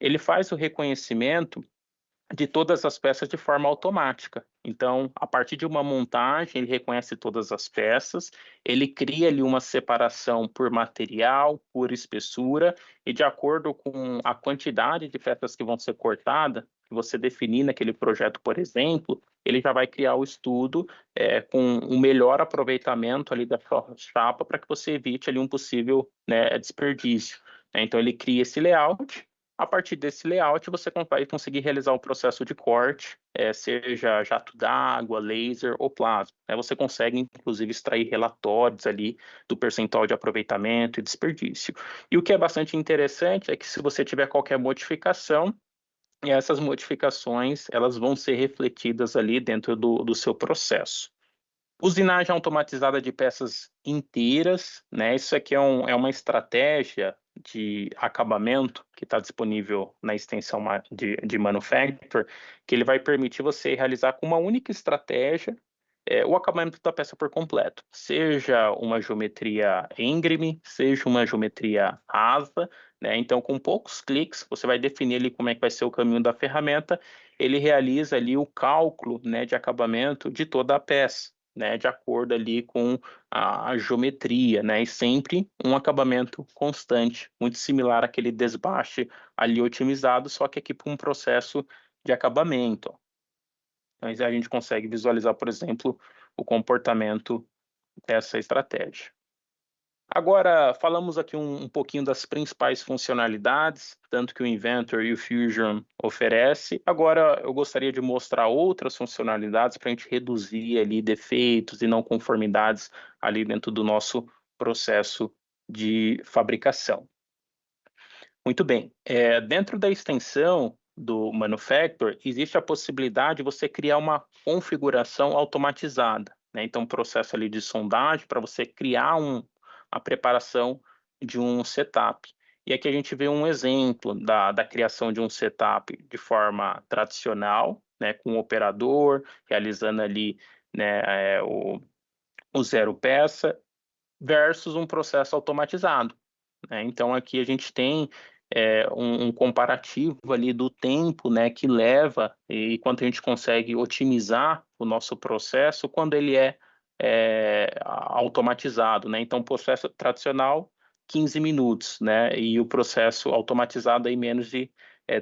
Ele faz o reconhecimento de todas as peças de forma automática. Então, a partir de uma montagem, ele reconhece todas as peças, ele cria ali uma separação por material, por espessura, e de acordo com a quantidade de peças que vão ser cortadas, que você definir naquele projeto, por exemplo, ele já vai criar o estudo com um melhor aproveitamento ali da sua chapa para que você evite ali um possível, né, desperdício. Então, ele cria esse layout. A partir desse layout, você vai conseguir realizar o processo de corte, seja jato d'água, laser ou plasma. Você consegue, inclusive, extrair relatórios ali do percentual de aproveitamento e desperdício. E o que é bastante interessante é que se você tiver qualquer modificação, essas modificações elas vão ser refletidas ali dentro do seu processo. Usinagem automatizada de peças inteiras, né? Isso aqui é uma estratégia de acabamento que está disponível na extensão de Manufacture, que ele vai permitir você realizar com uma única estratégia o acabamento da peça por completo, seja uma geometria íngreme, seja uma geometria rasa, né? Então, com poucos cliques, você vai definir ali como é que vai ser o caminho da ferramenta, ele realiza ali o cálculo, né, de acabamento de toda a peça. Né, de acordo ali com a geometria, né, e sempre um acabamento constante, muito similar àquele desbaste ali otimizado, só que aqui para um processo de acabamento. Então, a gente consegue visualizar, por exemplo, o comportamento dessa estratégia. Agora, falamos aqui um pouquinho das principais funcionalidades, tanto que o Inventor e o Fusion oferece. Agora, eu gostaria de mostrar outras funcionalidades para a gente reduzir ali defeitos e não conformidades ali dentro do nosso processo de fabricação. Muito bem. Dentro da extensão do Manufactor, existe a possibilidade de você criar uma configuração automatizada, né? Então, um processo ali de sondagem para você criar a preparação de um setup. E aqui a gente vê um exemplo da criação de um setup de forma tradicional, né, com o operador, realizando ali, né, o zero peça, versus um processo automatizado, né? Então, aqui a gente tem um comparativo ali do tempo, né, que leva e quanto a gente consegue otimizar o nosso processo quando ele automatizado, né? Então, o processo tradicional, 15 minutos, né? E o processo automatizado aí menos de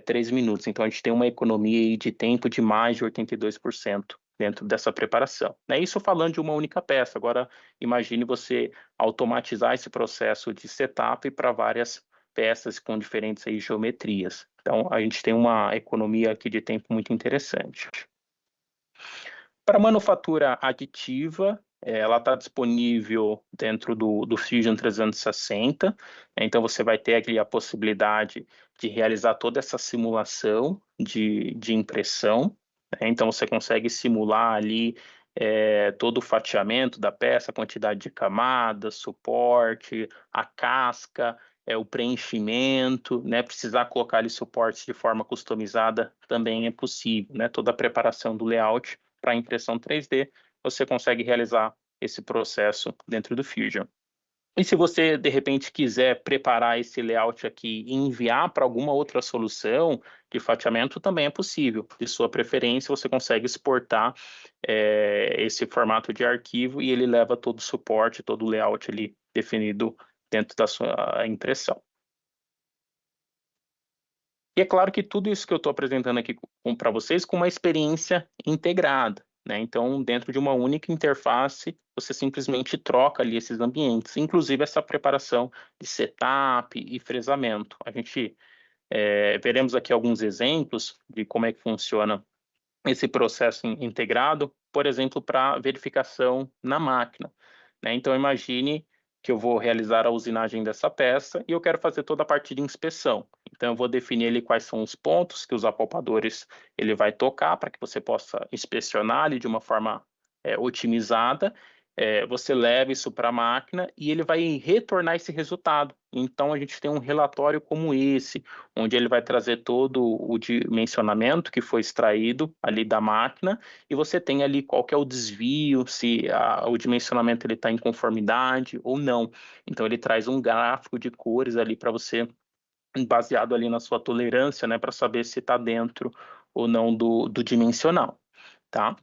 3 minutos. Então, a gente tem uma economia aí de tempo de mais de 82% dentro dessa preparação, né? Isso falando de uma única peça. Agora, imagine você automatizar esse processo de setup para várias peças com diferentes aí geometrias. Então, a gente tem uma economia aqui de tempo muito interessante. Para manufatura aditiva, ela está disponível dentro do Fusion 360, então você vai ter aqui a possibilidade de realizar toda essa simulação de impressão, né? Então você consegue simular ali todo o fatiamento da peça, a quantidade de camadas, suporte, a casca, o preenchimento, né? Precisar colocar ali suportes de forma customizada também é possível, né? Toda a preparação do layout para impressão 3D, você consegue realizar esse processo dentro do Fusion. E se você, de repente, quiser preparar esse layout aqui e enviar para alguma outra solução de fatiamento, também é possível. De sua preferência, você consegue exportar esse formato de arquivo e ele leva todo o suporte, todo o layout ali definido dentro da sua impressão. E é claro que tudo isso que eu estou apresentando aqui para vocês com uma experiência integrada, né? Então, dentro de uma única interface, você simplesmente troca ali esses ambientes, inclusive essa preparação de setup e fresamento. A gente veremos aqui alguns exemplos de como é que funciona esse processo integrado, por exemplo, para verificação na máquina, né? Então, imagine que eu vou realizar a usinagem dessa peça e eu quero fazer toda a parte de inspeção. Então, eu vou definir ali quais são os pontos que os apalpadores ele vai tocar para que você possa inspecionar ali de uma forma otimizada. Você leva isso para a máquina e ele vai retornar esse resultado. Então, a gente tem um relatório como esse, onde ele vai trazer todo o dimensionamento que foi extraído ali da máquina e você tem ali qual que é o desvio, se o dimensionamento ele está em conformidade ou não. Então, ele traz um gráfico de cores ali para você, baseado ali na sua tolerância, né, para saber se está dentro ou não do dimensional, tá?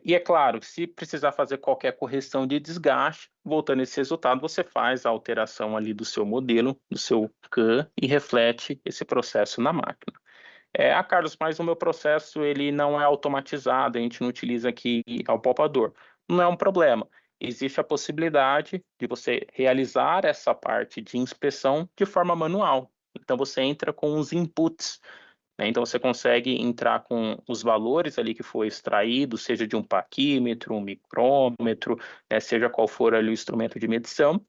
E é claro, se precisar fazer qualquer correção de desgaste, voltando esse resultado, você faz a alteração ali do seu modelo, do seu CAM e reflete esse processo na máquina. Carlos, mas o meu processo ele não é automatizado, a gente não utiliza aqui o palpador. Não é um problema. Existe a possibilidade de você realizar essa parte de inspeção de forma manual. Então você entra com os inputs, né? Então você consegue entrar com os valores ali que foi extraído, seja de um paquímetro, um micrômetro, né? Seja qual for ali o instrumento de medição.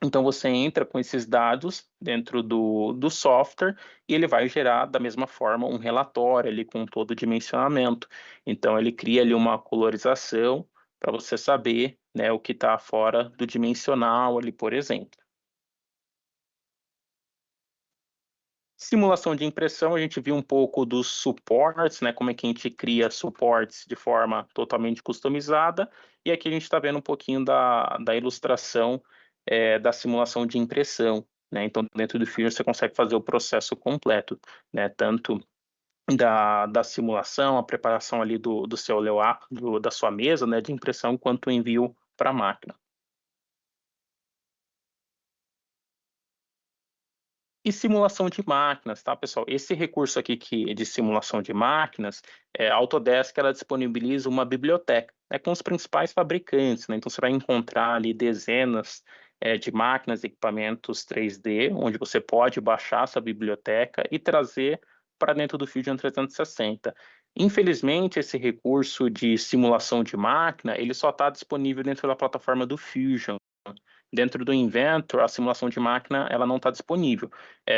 Então você entra com esses dados dentro do software e ele vai gerar da mesma forma um relatório ali com todo o dimensionamento. Então ele cria ali uma colorização para você saber, né, o que está fora do dimensional ali, por exemplo. Simulação de impressão, a gente viu um pouco dos suportes, né? Como é que a gente cria suportes de forma totalmente customizada. E aqui a gente está vendo um pouquinho da ilustração da simulação de impressão, né? Então, dentro do Fusion, você consegue fazer o processo completo, né? Tanto da simulação, a preparação ali do seu layout, da sua mesa, né? De impressão, quanto o envio para a máquina. E simulação de máquinas, tá, pessoal? Esse recurso aqui de simulação de máquinas, a Autodesk ela disponibiliza uma biblioteca, né, com os principais fabricantes, né? Então você vai encontrar ali dezenas de máquinas e equipamentos 3D, onde você pode baixar essa biblioteca e trazer para dentro do Fusion 360. Infelizmente, esse recurso de simulação de máquina, ele só está disponível dentro da plataforma do Fusion. dentro do Inventor, a simulação de máquina ela não está disponível.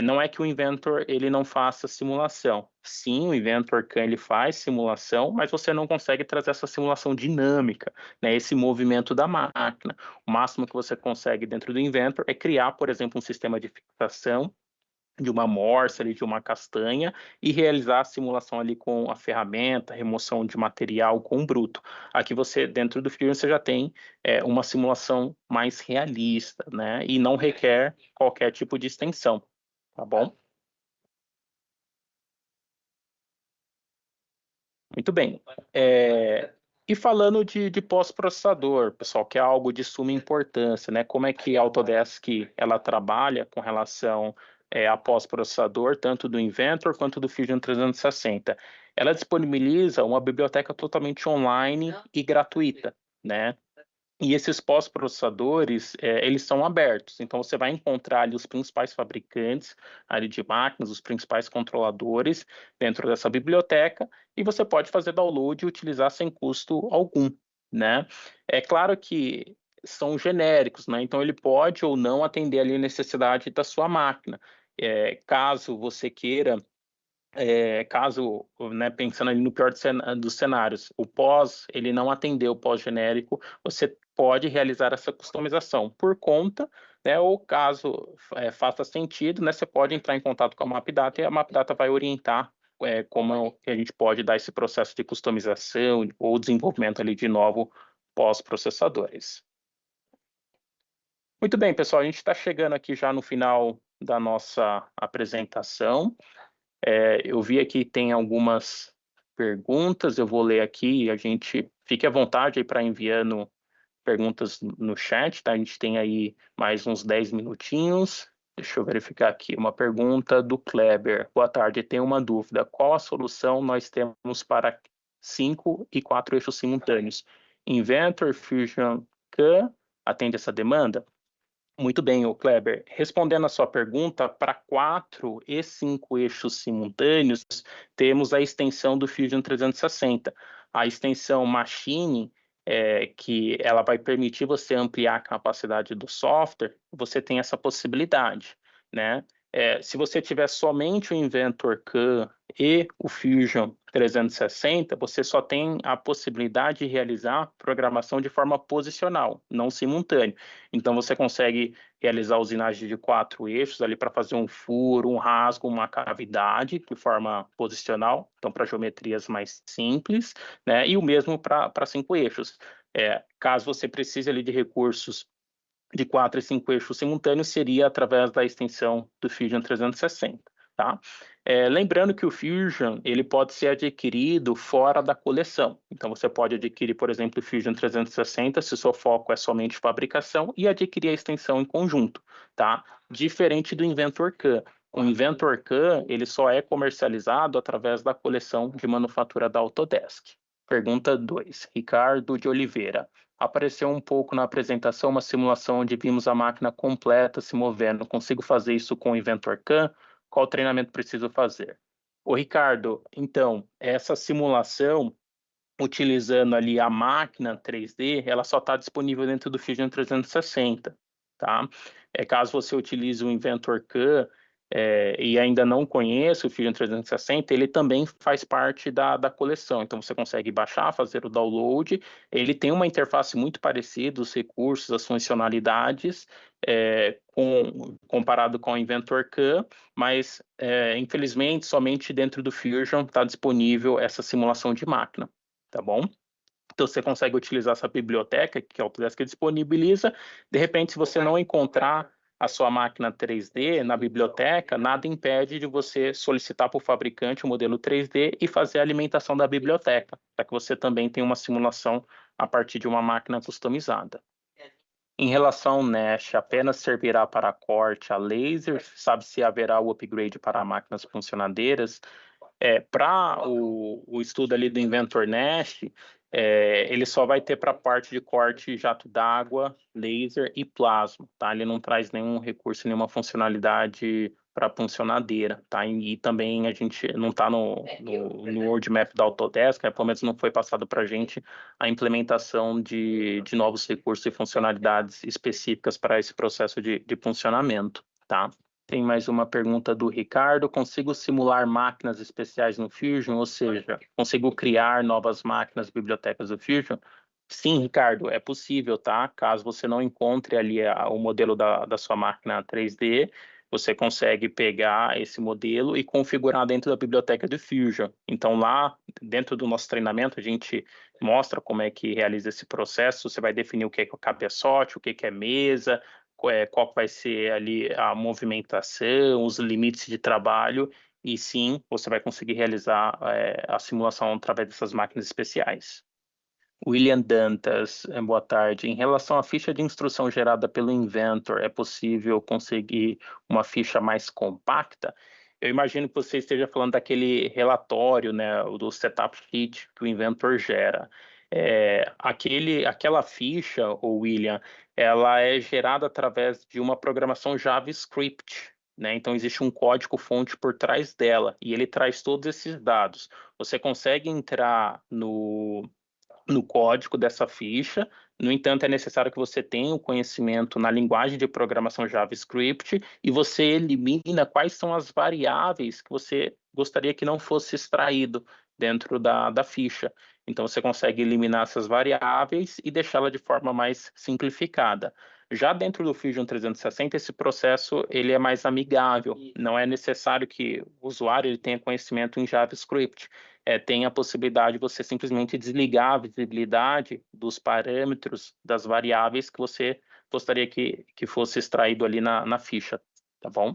Não é que o Inventor ele não faça simulação. Sim, o Inventor CAM ele faz simulação, mas você não consegue trazer essa simulação dinâmica, né, esse movimento da máquina. O máximo que você consegue dentro do Inventor é criar, por exemplo, um sistema de fixação de uma morsa, ali, de uma castanha, e realizar a simulação ali com a ferramenta, remoção de material com o bruto. Aqui você, dentro do Fusion, você já tem uma simulação mais realista, né? E não requer qualquer tipo de extensão, tá bom? Muito bem. E falando de pós-processador, pessoal, que é algo de suma importância, né? Como é que a Autodesk ela trabalha com relação a pós-processador, tanto do Inventor quanto do Fusion 360? Ela disponibiliza uma biblioteca totalmente online e gratuita, né? E esses pós-processadores, eles são abertos, então você vai encontrar ali os principais fabricantes ali de máquinas, os principais controladores dentro dessa biblioteca, e você pode fazer download e utilizar sem custo algum, né? É claro que são genéricos, né? Então ele pode ou não atender ali a necessidade da sua máquina. Caso você queira caso, né, pensando ali no pior dos cenários, o pós, ele não atendeu o pós genérico, você pode realizar essa customização por conta, né, ou caso faça sentido, né, você pode entrar em contato com a Mapdata e a Mapdata vai orientar como que a gente pode dar esse processo de customização ou desenvolvimento ali de novo pós-processadores. Muito bem, pessoal, a gente está chegando aqui já no final da nossa apresentação. Eu vi aqui tem algumas perguntas, eu vou ler aqui, a gente fique à vontade aí para enviando perguntas no chat, tá? A gente tem aí mais uns 10 minutinhos. Deixa eu verificar aqui uma pergunta do Kleber. Boa tarde, tenho uma dúvida. Qual a solução nós temos para 5 e 4 eixos simultâneos? Inventor Fusion CAM atende essa demanda? Muito bem, o Kleber. Respondendo a sua pergunta, para 4 e 5 eixos simultâneos, temos a extensão do Fusion 360. A extensão Machine, que ela vai permitir você ampliar a capacidade do software, você tem essa possibilidade, né? Se você tiver somente o Inventor CAM e o Fusion 360, você só tem a possibilidade de realizar programação de forma posicional, não simultânea. Então, você consegue realizar usinagem de 4 eixos ali para fazer um furo, um rasgo, uma cavidade de forma posicional, então para geometrias mais simples, né? E o mesmo para 5 eixos. Caso você precise ali de recursos de 4 e 5 eixos simultâneos, seria através da extensão do Fusion 360, tá? Lembrando que o Fusion ele pode ser adquirido fora da coleção. Então, você pode adquirir, por exemplo, o Fusion 360, se o seu foco é somente fabricação, e adquirir a extensão em conjunto, tá? Diferente do Inventor CAM. O Inventor CAM ele só é comercializado através da coleção de manufatura da Autodesk. Pergunta 2, Ricardo de Oliveira. Apareceu um pouco na apresentação uma simulação onde vimos a máquina completa se movendo. Consigo fazer isso com o Inventor CAM? Qual treinamento preciso fazer? Ô, Ricardo, então, essa simulação, utilizando ali a máquina 3D, ela só está disponível dentro do Fusion 360, tá? Caso você utilize o Inventor CAM, e ainda não conheça o Fusion 360, ele também faz parte da coleção. Então, você consegue baixar, fazer o download. Ele tem uma interface muito parecida, os recursos, as funcionalidades, comparado com o Inventor CAM, mas, infelizmente, somente dentro do Fusion está disponível essa simulação de máquina, tá bom? Então, você consegue utilizar essa biblioteca que a Autodesk disponibiliza. De repente, se você não encontrar a sua máquina 3D na biblioteca, nada impede de você solicitar para o fabricante o modelo 3D e fazer a alimentação da biblioteca, para que você também tenha uma simulação a partir de uma máquina customizada. Em relação ao Mesh, apenas servirá para corte a laser? Sabe se haverá o upgrade para máquinas funcionadeiras? Para o estudo ali do Inventor Mesh, ele só vai ter para a parte de corte jato d'água, laser e plasma, tá? Ele não traz nenhum recurso, nenhuma funcionalidade para puncionadeira, tá? E também a gente não está no roadmap da Autodesk, pelo menos não foi passado para a gente a implementação de novos recursos e funcionalidades específicas para esse processo de funcionamento, tá? Tem mais uma pergunta do Ricardo. Consigo simular máquinas especiais no Fusion? Ou seja, consigo criar novas máquinas, bibliotecas do Fusion? Sim, Ricardo, é possível, tá? Caso você não encontre ali o modelo da sua máquina 3D, você consegue pegar esse modelo e configurar dentro da biblioteca do Fusion. Então, lá, dentro do nosso treinamento, a gente mostra como é que realiza esse processo. Você vai definir o que é cabeçote, o que é mesa, qual vai ser ali a movimentação, os limites de trabalho, e sim, você vai conseguir realizar a simulação através dessas máquinas especiais. William Dantas, boa tarde. Em relação à ficha de instrução gerada pelo Inventor, é possível conseguir uma ficha mais compacta? Eu imagino que você esteja falando daquele relatório, né, do setup sheet que o Inventor gera. Aquela ficha, o William, ela é gerada através de uma programação JavaScript, né? Então existe um código-fonte por trás dela e ele traz todos esses dados. Você consegue entrar no código dessa ficha. No entanto, é necessário que você tenha o conhecimento na linguagem de programação JavaScript e você elimina quais são as variáveis que você gostaria que não fosse extraído dentro da ficha. Então, você consegue eliminar essas variáveis e deixá-la de forma mais simplificada. Já dentro do Fusion 360, esse processo ele é mais amigável. Não é necessário que o usuário ele tenha conhecimento em JavaScript. Tem a possibilidade de você simplesmente desligar a visibilidade dos parâmetros das variáveis que você gostaria que fosse extraído ali na ficha, tá bom?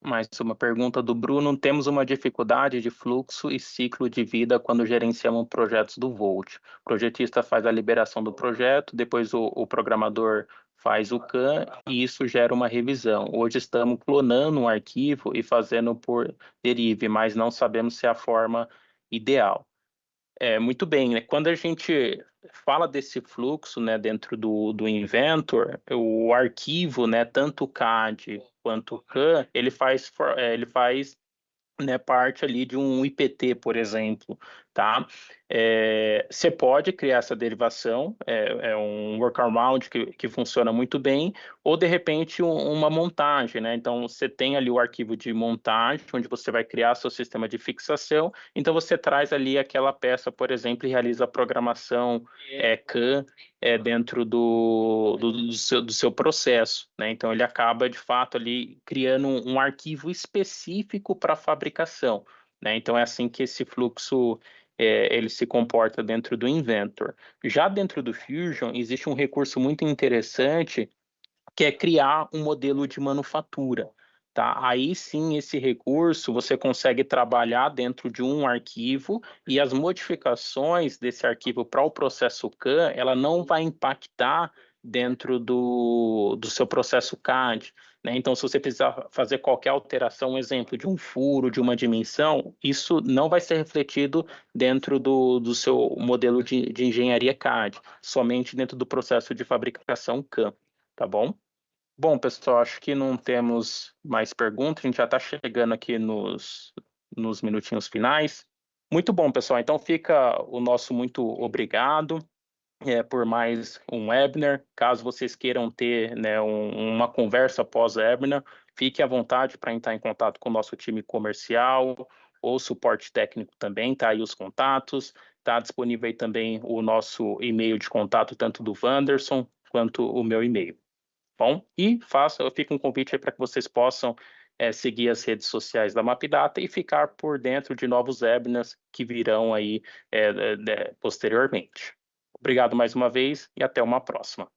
Mais uma pergunta do Bruno. Temos uma dificuldade de fluxo e ciclo de vida quando gerenciamos projetos do Volt. O projetista faz a liberação do projeto, depois o programador faz o CAN e isso gera uma revisão. Hoje estamos clonando um arquivo e fazendo por derive, mas não sabemos se é a forma ideal. Muito bem, né? Quando a gente fala desse fluxo, né, dentro do Inventor, o arquivo, né, tanto o CAD quanto o CAN, ele faz né, parte ali de um IPT, por exemplo, tá? Você pode criar essa derivação, é um workaround que funciona muito bem, ou de repente uma montagem, né? Então você tem ali o arquivo de montagem, onde você vai criar seu sistema de fixação, então você traz ali aquela peça, por exemplo, e realiza a programação CAN dentro do seu processo, né? Então ele acaba de fato ali criando um arquivo específico para fabricação, né? Então é assim que esse fluxo ele se comporta dentro do Inventor. Já dentro do Fusion existe um recurso muito interessante que é criar um modelo de manufatura. Tá? Aí sim, esse recurso você consegue trabalhar dentro de um arquivo e as modificações desse arquivo para o processo CAN, ela não vai impactar dentro do seu processo CAD. Né? Então, se você precisar fazer qualquer alteração, um exemplo de um furo, de uma dimensão, isso não vai ser refletido dentro do seu modelo de engenharia CAD, somente dentro do processo de fabricação CAN. Tá bom? Bom, pessoal, acho que não temos mais perguntas, a gente já está chegando aqui nos minutinhos finais. Muito bom, pessoal, então fica o nosso muito obrigado por mais um webinar. Caso vocês queiram ter, né, uma conversa pós-webinar, fique à vontade para entrar em contato com o nosso time comercial ou suporte técnico também, tá aí os contatos, está disponível aí também o nosso e-mail de contato, tanto do Wanderson quanto o meu e-mail. Bom, e fica um convite para que vocês possam seguir as redes sociais da Mapdata e ficar por dentro de novos webinars que virão aí posteriormente. Obrigado mais uma vez e até uma próxima.